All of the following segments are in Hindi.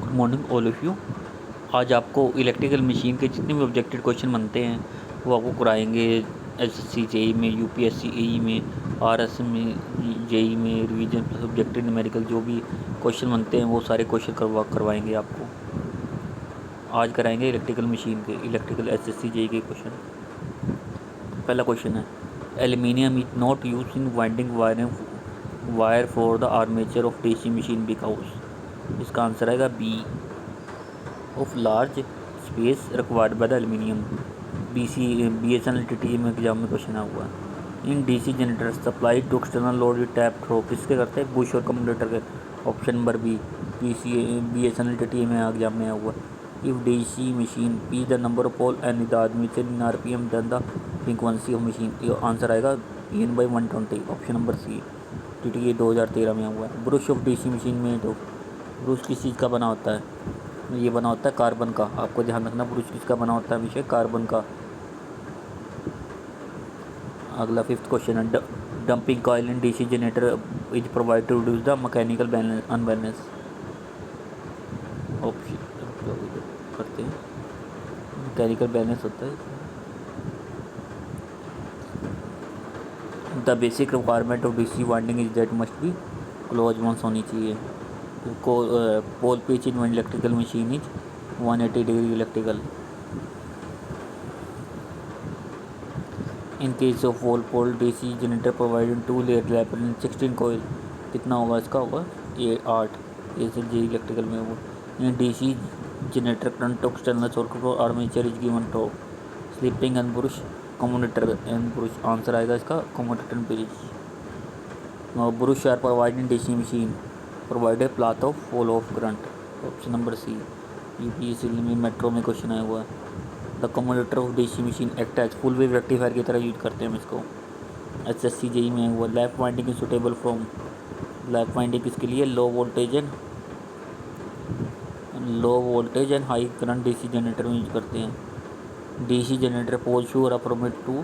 Good morning all of you. आज आपको इलेक्ट्रिकल मशीन के जितने भी ऑब्जेक्टिव क्वेश्चन बनते हैं वो आपको कराएंगे। एसएससी जेई में, यूपीएससी एई में, आरएस में, जेई में, रिवीजन प्लस ऑब्जेक्टिव न्यूमेरिकल जो भी क्वेश्चन बनते हैं वो सारे क्वेश्चन करवाएंगे आपको। आज कराएंगे इलेक्ट्रिकल मशीन के, इलेक्ट्रिकल एसएससी जेई के क्वेश्चन। पहला क्वेश्चन है, aluminium is not use in winding wire for the armature of DC machine because. इसका आंसर आएगा B, of large space required by the aluminium. BSNL TTE में एग्जाम में क्वेश्चन आया हुआ है। In DC generator supply to external load tap through किसके करते हैं? बुश और कम्यूटेटर के। Option number B, BSNL TTE में एग्जाम में आया हुआ है। If DC machine P the number of pole and the armature in RPM then the frequency of machine. ये आंसर आएगा N/120, ऑप्शन नंबर सी। TTE 2013 में हुआ है। ब्रश ऑफ डीसी मशीन में तो ब्रश किस चीज़ का बना होता है? ये बना होता है कार्बन का। आपको ध्यान रखना, ब्रश किसका बना होता है? विषय कार्बन का। अगला 5th क्वेश्चन है, damping coil in DC generator is provide to reduce the mechanical unbalance. Option करते हैं, मैकेनिकल बैलेंस होता है। The basic requirement of DC winding is that must be close once होनी चाहिए। Pole pitch in electrical machine is 180 degree electrical. In case of wall pole DC generator provided 2 layer lapper in 16 coil. कितना होगा इसका? होगा ये 8। ये से जी इलेक्ट्रिकल में होगा। In DC generator current external circuit और armature is given to slipping and brush commutator and brush. Answer आएगा इसका commutator bridge. Brush are provided in DC machine provide a path of fall of current. Option number C. UPSC में मेट्रो में क्वेश्चन आया हुआ है। The commutator of DC machine act as full wave rectifier की तरह यूज करते हैं हम इसको। एसएससी जेई में हुआ। Lap winding is suitable from. Lap winding किसके लिए? Low voltage and high current DC generator में यूज करते हैं। डीसी जनरेटर पोल शू और approximate to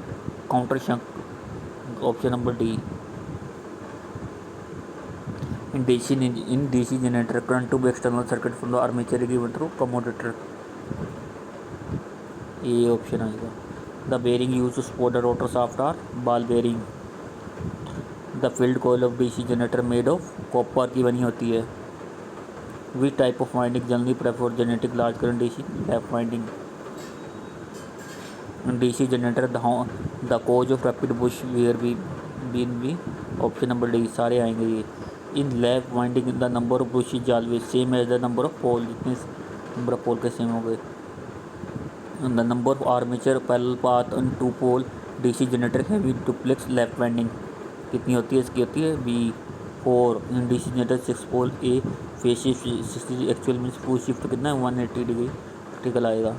countersunk. Option number D. In DC generator current to be external circuit from the armature given through commutator. ये ऑप्शन आएगा। The bearing use to support the rotor shaft are ball bearing. The field coil of DC generator made of copper की बनी होती है। Which type of winding generally prefer genetic large current DC? Lap winding. DC generator the cause of rapid brush wear be. Option number D सारे आएंगे ये। In lap winding the number of brush is always same as the number of pole. जितने नंबर ऑफ पोल के सेम हो गए। The number of armature parallel path in 2 pole DC generator heavy duplex lap winding कितनी होती है? इसकी होती है B 4। In DC generator 6 pole a phase shift 60 actual means full shift कितना है? 180 डिग्री इलेक्ट्रिकल आएगा।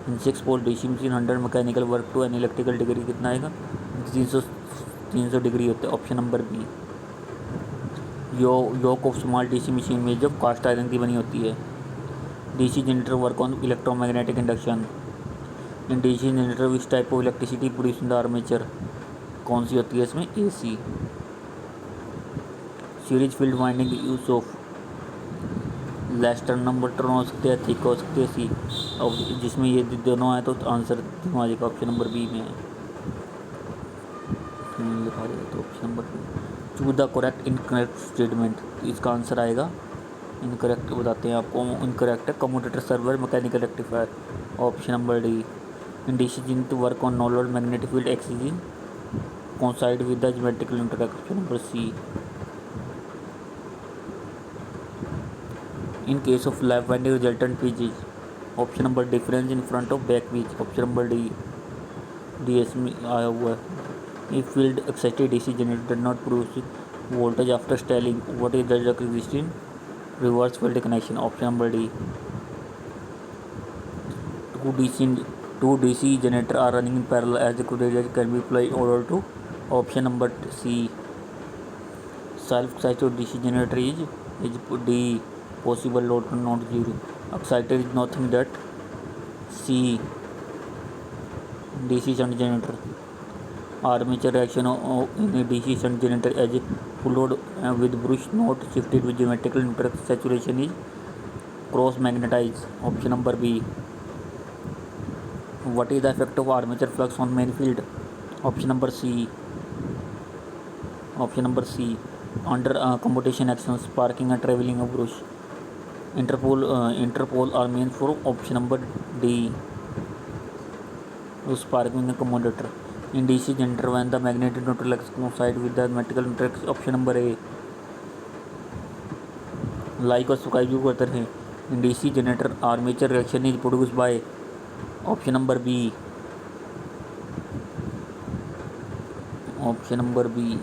In 6 pole DC machine 100 mechanical work to an electrical degree कितना आएगा? 300 डिग्री होता है। Option number B. Yoke of small DC machine में जब कास्ट आयरन की बनी होती है। DC generator work on electromagnetic induction. In DC generator which type of electricity produce in the armature. कौन सी होती है इसमें? AC। Series field winding use of less turn number turn हो सकते हैं, थिक हो सकते हैं सी। और जिसमें ये दोनों आए तो आंसर दोनों आ जाएगा। ऑप्शन नंबर बी में है। लिखा जाएगा तो option number B. Choose the correct incorrect statement. इसका आंसर आएगा इनकरेक्ट। बताते हैं आपको। इनकरेक्ट है commutator server mechanical rectifier. Option number D. In DC generator to work on no load magnetic field axis coincide with the geometrical interaction. Option number C. In case of lap winding resultant pitch is option number difference in front of back pitch. Option number D. DS में आया हुआ है। If field excited DC generator does not produce voltage after stalling, what is the existing reverse field connection? Option number D. Two DC generator are running in parallel as the voltage can be applied in order to. Option number C. Self-excited DC generator is D. Possible load not zero. Excited is nothing that C. DC shunt generator. Armature reaction in a DC shunt generator as full load with brush not shifted with geometrical interaction saturation is cross magnetize, option number B. What is the effect of armature flux on main field, option number C. Option number C, under commutation action, sparking and travelling of brush, interpole are mean for, option number D, sparking a commutator. In DC generator, when the magnetic neutral axis coincide with the magnetical neutral axis, option number A। Like और सब्सक्राइब भी करते रहें। इन DC generator, armature reaction is produced by, option number B। option number B।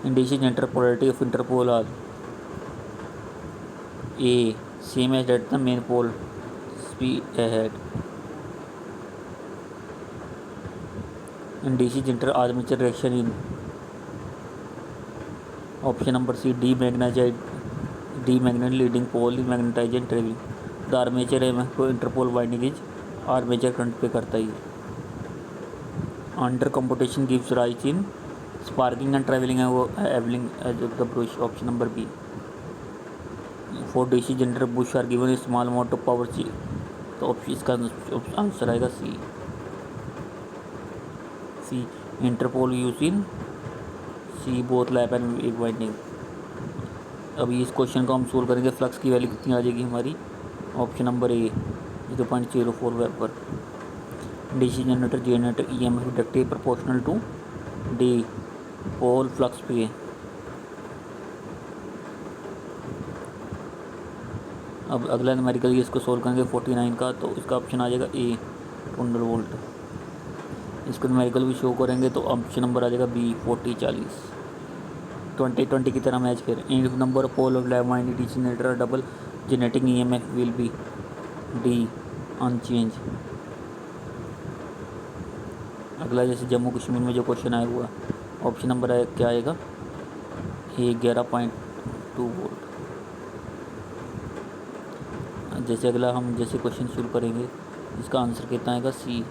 In DC generator, polarity of interpole are A, same as at the main pole, speed ahead। In DC generator, armature reaction in, option number C, demagnet leading pole is magnetized and traveling। The armature interpole winding is armature current पे करता ही। Under computation gives rise in sparking and traveling as of the brush, option number B। For DC generator, bush are given a small amount of power C, तो इसका आंसर आएगा C. C, interpole use in C both lap and एक वाइंडिंग। अभी इस क्वेश्चन को हम सोल्व करेंगे। फ्लक्स की वैल्यू कितनी आ जाएगी हमारी, option number A 0.04 weber. DC generator EMF directly proportional to the pole flux पे। अब अगला न्यूमेरिकल इसको सोल्व करेंगे 49 का, तो इसका ऑप्शन आ जाएगा ए 200 वोल्ट। इसको न्यूमेरिकल भी शो करेंगे तो ऑप्शन नंबर आ जाएगा बी 40-40। 20-20 की तरह मैच करें। If number of pole of winding DC generator double, generating EMF will be the unchange. अगला जैसे जम्मू कश्मीर में जो क्वेश्चन आया हुआ, ऑप्शन नंबर क्या आएगा, ए 11.2 वोल्ट। जैसे अगला हम जैसे क्वेश्चन शुरू करेंगे, इसका आंसर कितना आएगा, सी।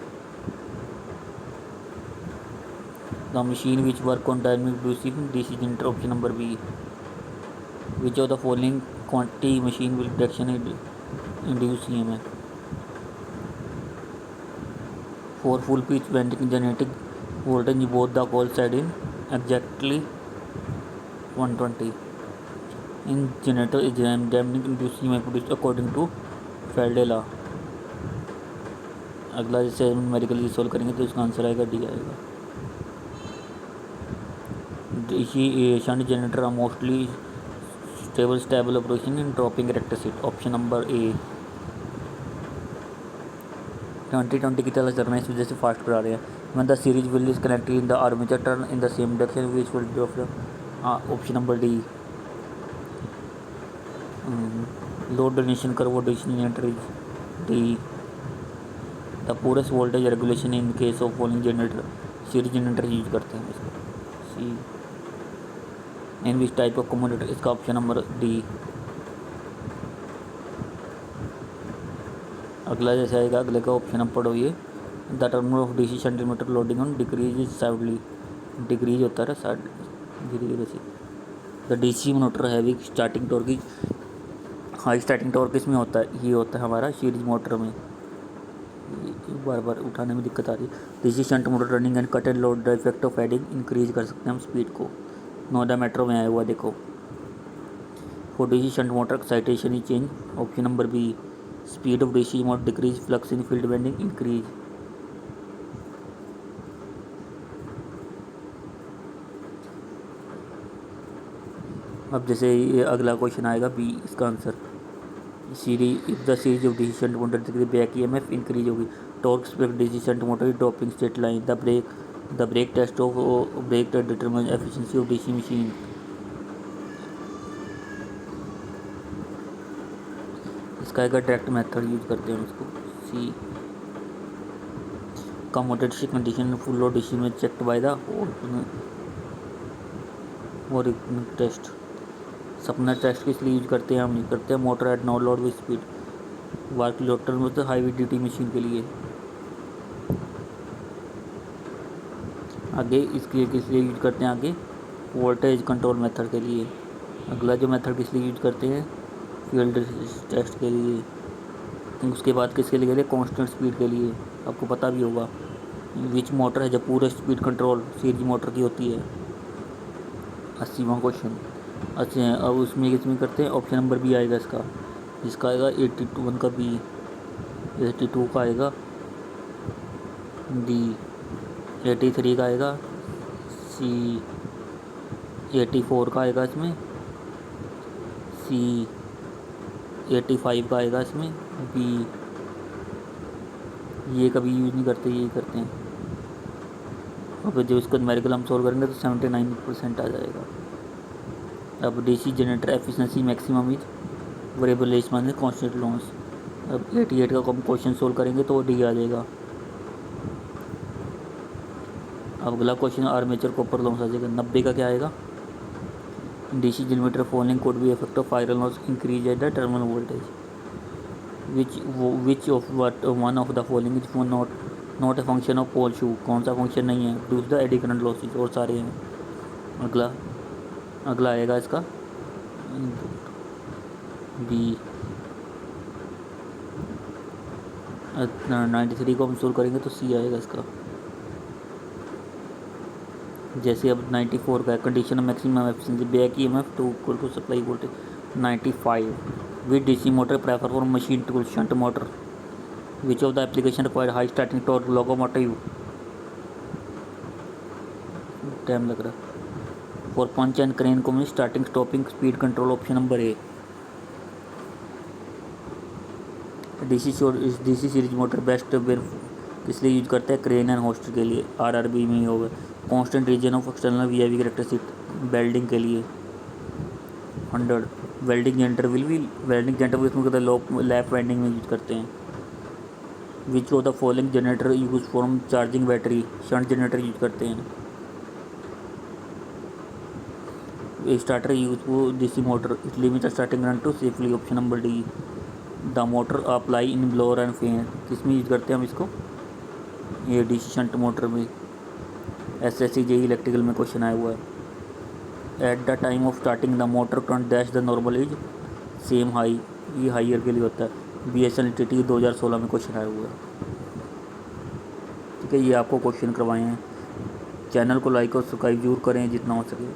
The machine which work on dynamic producing DC generator, option number B। Which of the following quantity machine will reduction induce EMF? For full pitch bending generating voltage both the coil side in exactly 120। In generator is dynamic induced EMF produced according to Faraday law। अगला जैसे न्यूमेरिकली सोल्व करेंगे तो इसका आंसर आएगा डी आएगा। DC shunt generator are mostly stable operation in dropping electricity, option number A। 20-20 की तरह चलना है, इस वजह से फास्ट करा रहे हैं। When the series wheel is connected in the armature turn in the same direction, which will drop the, option number D। load donation curve of DC generator is D। the poorest voltage regulation in case of falling generator, series generator use करते हैं इसको, C। In which type of commutator, इसका ऑप्शन नंबर डी। अगला जैसे आएगा, अगले का ऑप्शन आप पढ़ोगे। The terminal of DC shunt generator loading on decrease slightly, decrease होता है साइड धीरे धीरे से। The DC motor heavy starting torque, high starting torque इसमें होता है, ये होता है हमारा सीरीज मोटर में। बार बार उठाने में दिक्कत आ रही है। DC shunt motor running and cut and load, the effect of adding increase कर सकते हैं हम स्पीड को। नोएडा मेट्रो में आया हुआ देखो। For DC shunt motor excitation is change, option number B. Speed of DC motor decrease, flux in field bending increase. अब जैसे ये अगला क्वेश्चन आएगा बी, इसका answer series, if the series of DC shunt motor decrease, back EMF increase होगी। Torque speed DC shunt motor dropping straight line, the brake test of brake test determine efficiency of DC machine. इसका एक डायरेक्ट मेथड यूज करते हैं उसको, C. Commutator condition full load DC में चेक्ड बाय द और टेस्ट। सपना टेस्ट किस लिए यूज करते हैं, हम यूज करते हैं motor at no load with speed, work लोटर में तो हाई ड्यूटी मशीन के लिए। आगे इसके किस लिए यूज करते हैं, आगे वोल्टेज कंट्रोल मेथड के लिए। अगला जो मेथड किस लिए यूज करते हैं, फील्ड टेस्ट के लिए। उसके बाद किसके लिए करें, कांस्टेंट स्पीड के लिए, आपको पता भी होगा। विच मोटर है, जब पूरे स्पीड कंट्रोल सीरीज मोटर की होती है। 80वां क्वेश्चन। अच्छा, अब उसमें किसमें करते हैं, ऑप्शन नंबर बी आएगा इसका, जिसका आएगा 82 का बी, 82 का आएगा डी, 83 का आएगा सी, 84 का आएगा इसमें सी, 85 का आएगा इसमें बी। ये कभी यूज़ नहीं करते, यही करते हैं। और फिर जब इसको न्यूमेरिकल हम सोल्व करेंगे तो 79% आ जाएगा। अब DC generator efficiency maximum is variable as माने कांस्टेंट लॉस। अब 88 का हम क्वेश्चन सोल्व करेंगे तो डी आ जाएगा। अब अगला क्वेश्चन आर्मेचर कॉपर लॉस आ जाएगा। 90 का क्या आएगा, DC generator following could be effect of iron loss increase at the terminal voltage, which of what one of the following is not a function of pole shoe, कौन सा फंक्शन नहीं है, reduce the eddy current losses, और सारे हैं। अगला आएगा इसका बी। 93 को हम सोल्व करेंगे तो सी आएगा इसका। जैसे अब 94 का condition maximum efficiency back EMF to equal to supply voltage. 95 with DC motor prefer for machine tool shunt motor, which of the application required high starting torque locomotive, time लग रहा। फॉर पंच एंड क्रेन को starting stopping speed control, option number A. DC series motor best where किस लिए यूज करते हैं, क्रेन एंड होस्टर के लिए, आरआरबी में ही होगा। Constant region of external VIV characteristic, welding के लिए। 100 वेल्डिंग जनरेटर वेल्डिंग जनरेटर इसमें कहते हैं लैप वेल्डिंग में यूज करते हैं। Which of the following generator use for charging battery, shunt generator use करते हैं। Starter use for DC motor, it limit starting run to safely, option number D. The motor apply in blower and fan, किस में यूज करते हैं हम इसको, ये डीसी शंट मोटर में। एसएससी जेई इलेक्ट्रिकल में क्वेश्चन आया हुआ है। At the time of starting the motor current dash the normal is same high, ये हाइयर के लिए होता है। BSNTT 2016 में क्वेश्चन आया हुआ है। ठीक है, ये आपको क्वेश्चन करवाए हैं। चैनल को लाइक और सब्सक्राइब जरूर करें जितना हो सके।